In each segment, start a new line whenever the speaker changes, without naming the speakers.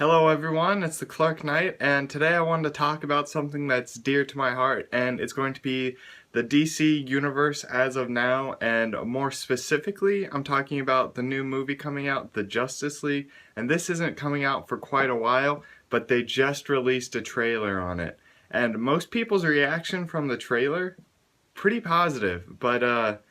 Hello everyone, it's the Clark Knight, and today I wanted to talk about something that's dear to my heart, and it's going to be the DC Universe as of now, and more specifically, I'm talking about the new movie coming out, The Justice League, and this isn't coming out for quite a while, but they just released a trailer on it. And most people's reaction from the trailer, pretty positive, but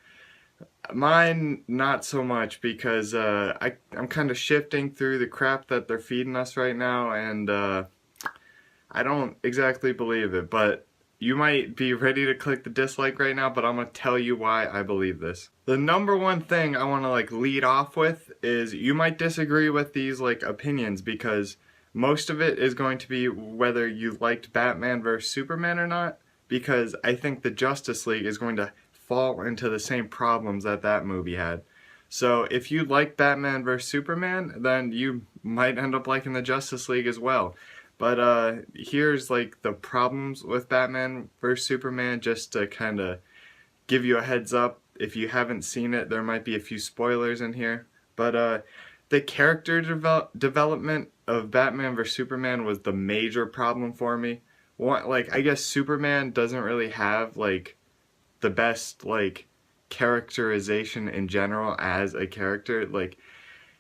mine, not so much because I'm kind of shifting through the crap that they're feeding us right now, and I don't exactly believe it. But you might be ready to click the dislike right now, but I'm gonna tell you why I believe this. The number one thing I want to lead off with is you might disagree with these opinions because most of it is going to be whether you liked Batman vs Superman or not. Because I think the Justice League is going to fall into the same problems that that movie had. So if you like Batman vs Superman, then you might end up liking the Justice League as well. But here's the problems with Batman vs Superman, just to kind of give you a heads up. If you haven't seen it, there might be a few spoilers in here. But the character development of Batman vs Superman was the major problem for me. I guess Superman doesn't really have the best characterization in general as a character.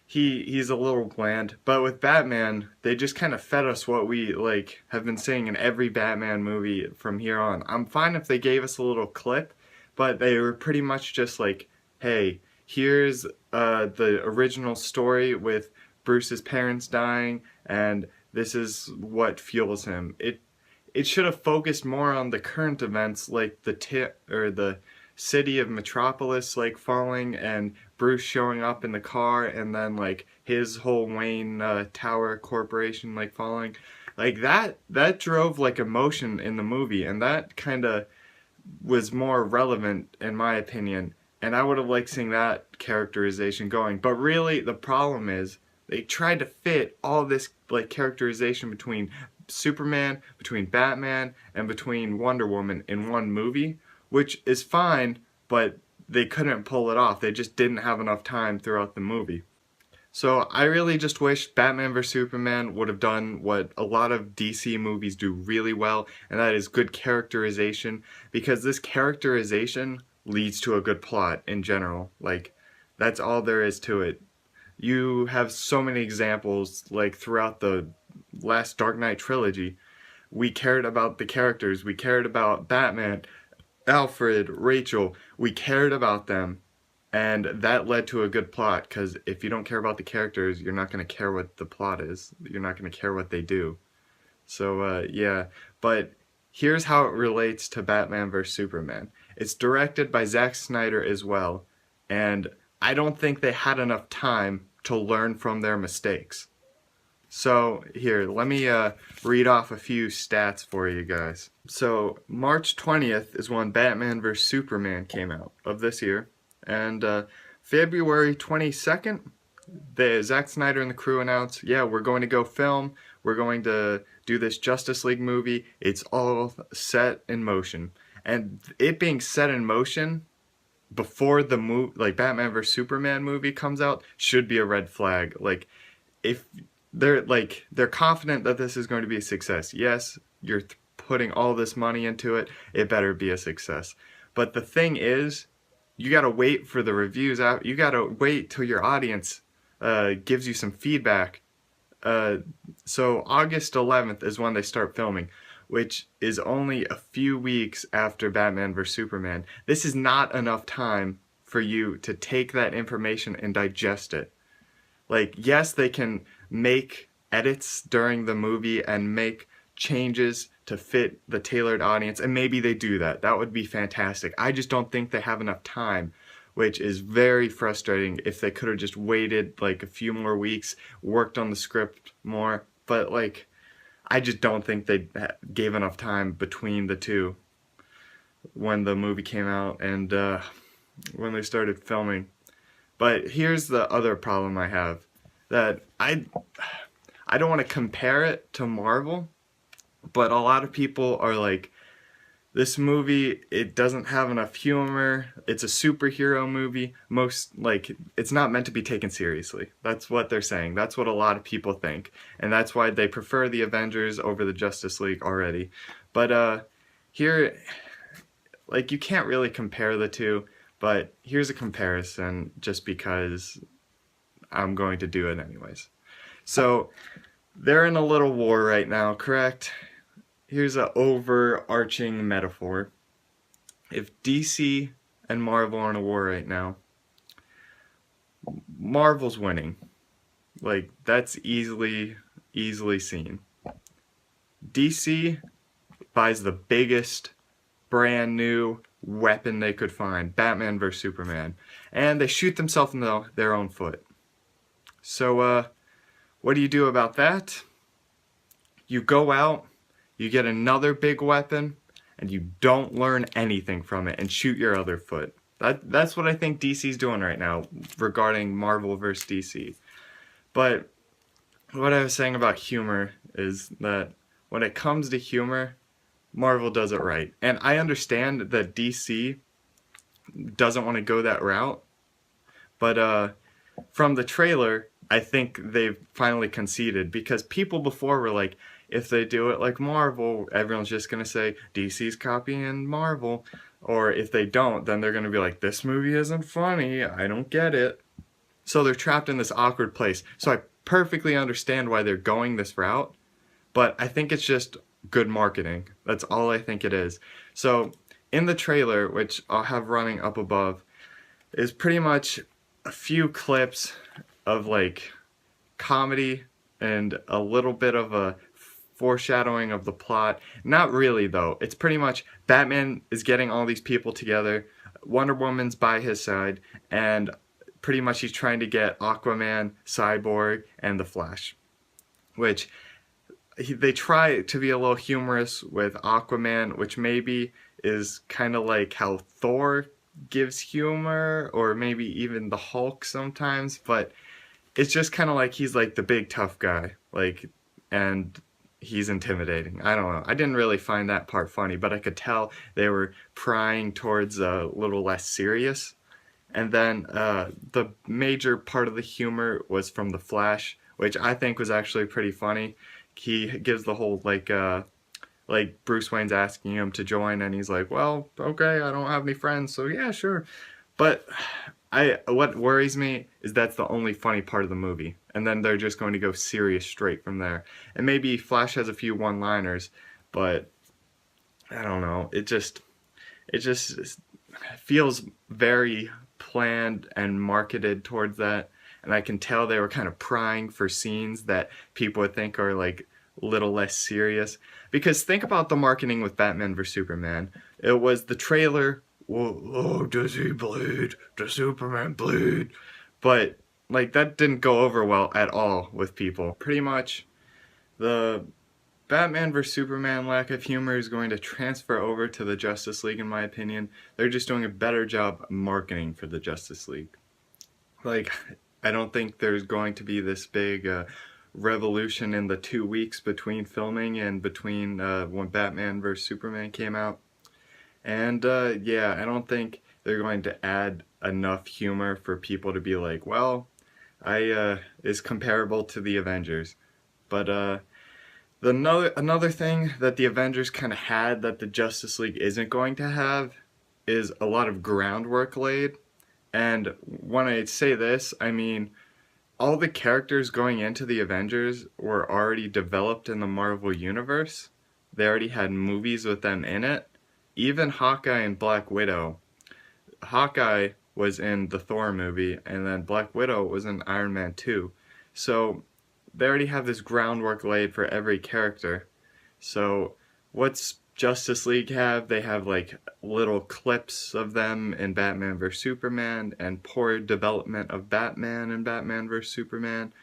He's a little bland, but with Batman they just kind of fed us what we have been seeing in every Batman movie from here on. I'm fine if they gave us a little clip, but they were pretty much just hey, here's the original story with Bruce's parents dying, and this is what fuels him. It should have focused more on the current events, like the city of Metropolis falling and Bruce showing up in the car, and then his whole Wayne Tower Corporation falling. That drove emotion in the movie, and that kind of was more relevant in my opinion. And I would have liked seeing that characterization going. But really, the problem is they tried to fit all this characterization between Superman, between Batman, and between Wonder Woman in one movie, which is fine, but they couldn't pull it off. They just didn't have enough time throughout the movie. So I really just wish Batman vs Superman would have done what a lot of DC movies do really well, and that is good characterization, because this characterization leads to a good plot in general. That's all there is to it. You have so many examples throughout the last Dark Knight trilogy. We cared about the characters. We cared about Batman, Alfred, Rachel. We cared about them, and that led to a good plot, because if you don't care about the characters, you're not going to care what the plot is. You're not going to care what they do. So yeah, but here's how it relates to Batman vs Superman. It's directed by Zack Snyder as well, and I don't think they had enough time to learn from their mistakes. So here, let me read off a few stats for you guys. So March 20th is when Batman vs Superman came out of this year, and February 22nd, Zack Snyder and the crew announced, yeah, we're going to go film, we're going to do this Justice League movie, it's all set in motion. And it being set in motion before the Batman vs Superman movie comes out should be a red flag. If they're confident that this is going to be a success, yes, you're putting all this money into it, it better be a success. But the thing is, you gotta wait for the reviews out. You gotta wait till your audience gives you some feedback. So August 11th is when they start filming, which is only a few weeks after Batman vs Superman. This is not enough time for you to take that information and digest it. Yes, they can make edits during the movie and make changes to fit the tailored audience, and maybe they do that. That would be fantastic. I just don't think they have enough time, which is very frustrating. If they could have just waited a few more weeks, worked on the script more, but I just don't think they gave enough time between the two when the movie came out and when they started filming. But here's the other problem I have, that I don't want to compare it to Marvel, but a lot of people are This movie, it doesn't have enough humor. It's a superhero movie. It's not meant to be taken seriously. That's what they're saying. That's what a lot of people think. And that's why they prefer the Avengers over the Justice League already. But here, you can't really compare the two. But here's a comparison just because I'm going to do it anyways. So, they're in a little war right now, correct? Here's an overarching metaphor. If DC and Marvel are in a war right now, Marvel's winning. That's easily seen. DC buys the biggest brand new weapon they could find, Batman vs Superman, and they shoot themselves in their own foot. So what do you do about that? You go out, you get another big weapon, and you don't learn anything from it and shoot your other foot. That's what I think DC's doing right now regarding Marvel vs. DC. But what I was saying about humor is that when it comes to humor, Marvel does it right. And I understand that DC doesn't want to go that route, but from the trailer, I think they've finally conceded, because people before were like, if they do it like Marvel, everyone's just going to say DC's copying Marvel. Or if they don't, then they're going to be like, this movie isn't funny, I don't get it. So they're trapped in this awkward place. So I perfectly understand why they're going this route, but I think it's just good marketing. That's all I think it is. So in the trailer, which I'll have running up above, is pretty much a few clips of comedy and a little bit of a foreshadowing of the plot. Not really though. It's pretty much Batman is getting all these people together, Wonder Woman's by his side, and pretty much he's trying to get Aquaman, Cyborg, and the Flash. Which they try to be a little humorous with Aquaman, which maybe is kind of like how Thor gives humor, or maybe even the Hulk sometimes, but it's just kind of like he's like the big tough guy, and he's intimidating. I don't know. I didn't really find that part funny, but I could tell they were prying towards a little less serious. And then the major part of the humor was from the Flash, which I think was actually pretty funny. He gives the whole Bruce Wayne's asking him to join, and he's like, well, okay, I don't have any friends, so yeah, sure. But what worries me is that's the only funny part of the movie, and then they're just going to go serious straight from there. And maybe Flash has a few one-liners, but I don't know. It just feels very planned and marketed towards that, and I can tell they were kind of prying for scenes that people would think are a little less serious. Because think about the marketing with Batman vs Superman. It was the trailer. Oh, does he bleed? Does Superman bleed? But that didn't go over well at all with people. Pretty much the Batman vs Superman lack of humor is going to transfer over to the Justice League, in my opinion. They're just doing a better job marketing for the Justice League. I don't think there's going to be this big revolution in the 2 weeks between filming and between when Batman vs Superman came out. And yeah, I don't think they're going to add enough humor for people to be like, well, is comparable to the Avengers. But another thing that the Avengers kind of had that the Justice League isn't going to have is a lot of groundwork laid. And when I say this, I mean all the characters going into the Avengers were already developed in the Marvel Universe. They already had movies with them in it. Even Hawkeye and Black Widow. Hawkeye was in the Thor movie, and then Black Widow was in Iron Man 2. So they already have this groundwork laid for every character. So what's Justice League have? They have little clips of them in Batman vs Superman, and poor development of Batman in Batman vs Superman.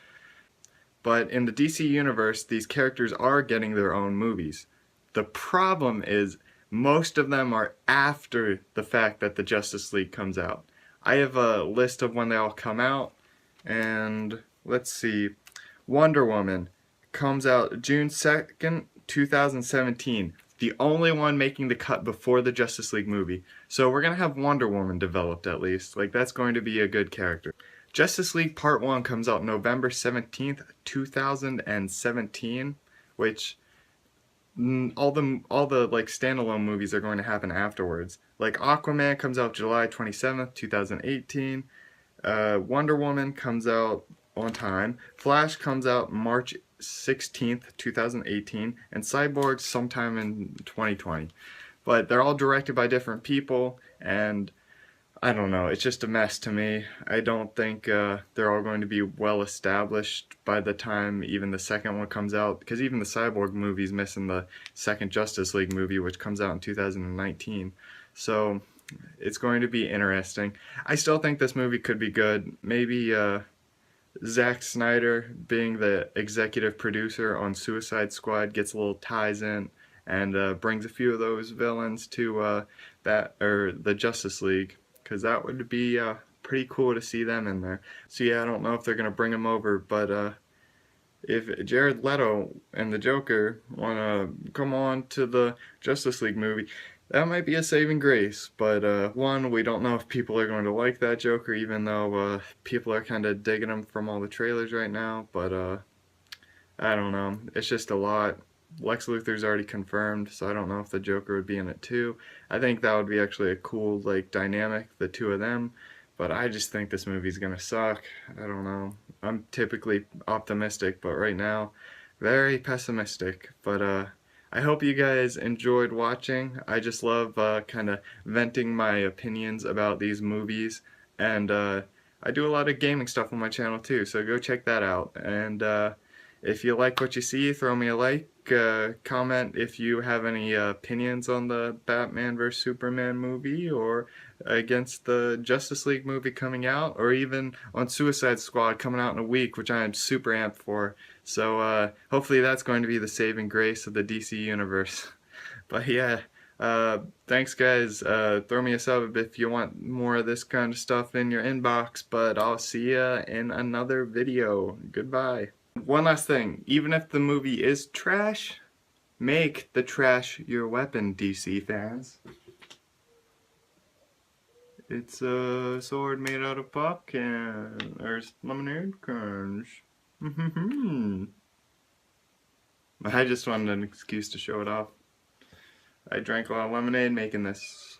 But in the DC universe, these characters are getting their own movies. The problem is most of them are after the fact that the Justice League comes out. I have a list of when they all come out, and let's see. Wonder Woman comes out June 2nd, 2017. the only one making the cut before the Justice League movie. So we're gonna have Wonder Woman developed at least. Like, that's going to be a good character. Justice League Part 1 comes out November 17th, 2017, which all the like standalone movies are going to happen afterwards. Like Aquaman comes out July 27th, 2018. Wonder Woman comes out on time. Flash comes out March 16th, 2018, and Cyborg sometime in 2020. But they're all directed by different people, and I don't know, it's just a mess to me. I don't think they're all going to be well established by the time even the second one comes out, because even the Cyborg movie's missing the second Justice League movie, which comes out in 2019. So it's going to be interesting. I still think this movie could be good. Maybe Zack Snyder, being the executive producer on Suicide Squad, gets a little ties in and brings a few of those villains to the Justice League, because that would be pretty cool to see them in there. So yeah, I don't know if they're gonna bring them over, but if Jared Leto and the Joker wanna come on to the Justice League movie, that might be a saving grace. But one, we don't know if people are going to like that Joker, even though people are kind of digging him from all the trailers right now. But I don't know. It's just a lot. Lex Luthor's already confirmed, so I don't know if the Joker would be in it too. I think that would be actually a cool like dynamic, the two of them. But I just think this movie's gonna suck. I don't know. I'm typically optimistic, but right now, very pessimistic. But I hope you guys enjoyed watching. I just love kind of venting my opinions about these movies, and I do a lot of gaming stuff on my channel too, so go check that out. And if you like what you see, throw me a like, comment if you have any opinions on the Batman vs Superman movie, or against the Justice League movie coming out, or even on Suicide Squad coming out in a week, which I am super amped for. So hopefully that's going to be the saving grace of the DC universe. But yeah, thanks guys. Throw me a sub if you want more of this kind of stuff in your inbox, but I'll see ya in another video. Goodbye. One last thing, even if the movie is trash, make the trash your weapon, DC fans. It's a sword made out of pop can, or lemonade crunch. I just wanted an excuse to show it off. I drank a lot of lemonade making this.